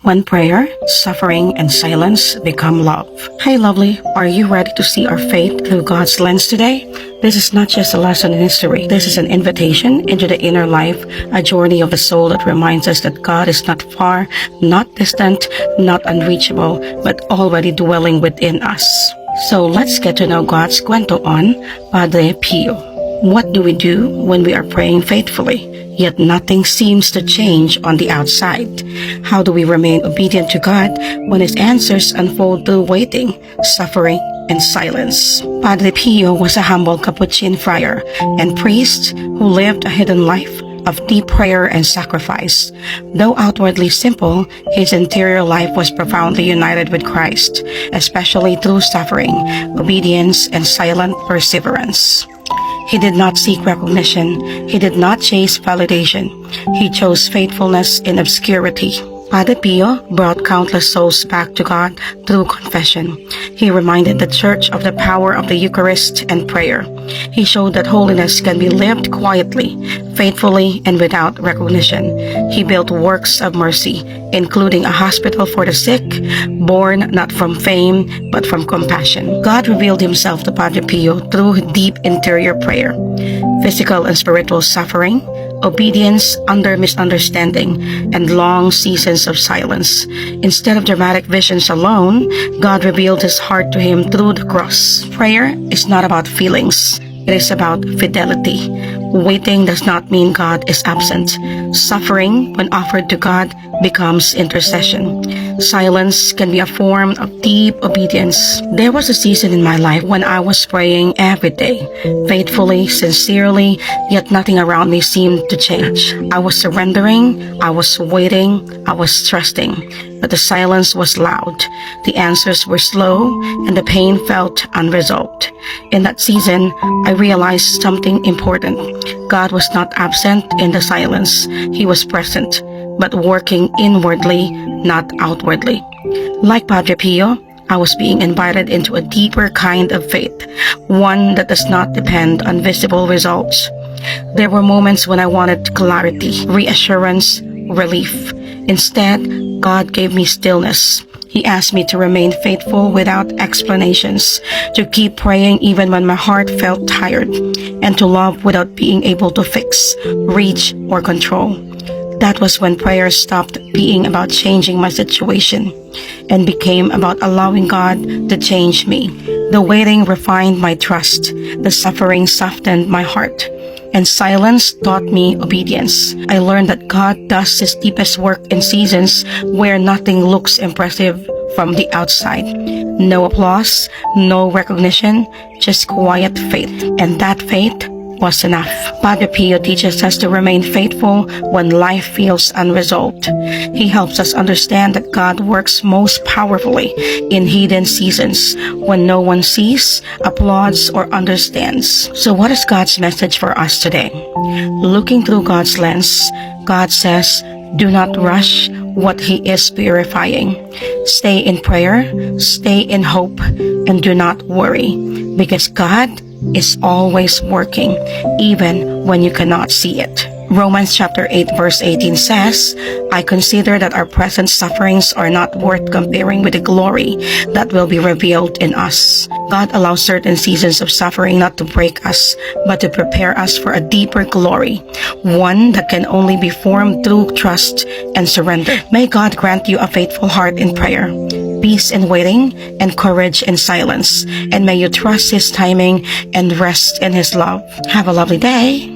When prayer, suffering, and silence become love. Hey lovely, are you ready to see our faith through God's lens today? This is not just a lesson in history. This is an invitation into the inner life, a journey of the soul that reminds us that God is not far, not distant, not unreachable, but already dwelling within us. So let's get to know God's kwento on Padre Pio. What do we do when we are praying faithfully, yet nothing seems to change on the outside? How do we remain obedient to God when His answers unfold through waiting, suffering, and silence? Padre Pio was a humble Capuchin friar and priest who lived a hidden life of deep prayer and sacrifice. Though outwardly simple, his interior life was profoundly united with Christ, especially through suffering, obedience, and silent perseverance. He did not seek recognition. He did not chase validation. He chose faithfulness in obscurity. Padre Pio brought countless souls back to God through confession. He reminded the Church of the power of the Eucharist and prayer. He showed that holiness can be lived quietly, faithfully, and without recognition. He built works of mercy, including a hospital for the sick, born not from fame, but from compassion. God revealed Himself to Padre Pio through deep interior prayer, physical and spiritual suffering, obedience under misunderstanding, and long seasons of silence. Instead of dramatic visions alone, God revealed His heart to him through the cross. Prayer is not about feelings. It is about fidelity. Waiting does not mean God is absent. Suffering, when offered to God, becomes intercession. Silence can be a form of deep obedience. There was a season in my life when I was praying every day, faithfully, sincerely, yet nothing around me seemed to change. I was surrendering, I was waiting, I was trusting, but the silence was loud, the answers were slow, and the pain felt unresolved. In that season, I realized something important. God was not absent in the silence. He was present, but working inwardly, not outwardly. Like Padre Pio, I was being invited into a deeper kind of faith, one that does not depend on visible results. There were moments when I wanted clarity, reassurance, relief. Instead, God gave me stillness. He asked me to remain faithful without explanations, to keep praying even when my heart felt tired, and to love without being able to fix, reach, or control. That was when prayer stopped being about changing my situation and became about allowing God to change me. The waiting refined my trust. The suffering softened my heart. And silence taught me obedience. I learned that God does His deepest work in seasons where nothing looks impressive from the outside. No applause, no recognition, just quiet faith. And that faith was enough. Padre Pio teaches us to remain faithful when life feels unresolved. He helps us understand that God works most powerfully in hidden seasons when no one sees, applauds, or understands. So what is God's message for us today? Looking through God's lens, God says, do not rush what He is purifying. Stay in prayer, stay in hope, and do not worry, because God is always working, even when you cannot see it. Romans chapter 8 verse 18 says, I consider that our present sufferings are not worth comparing with the glory that will be revealed in us. God allows certain seasons of suffering not to break us, but to prepare us for a deeper glory, one that can only be formed through trust and surrender. May God grant you a faithful heart in prayer, peace in waiting, and courage in silence. And may you trust His timing and rest in His love. Have a lovely day.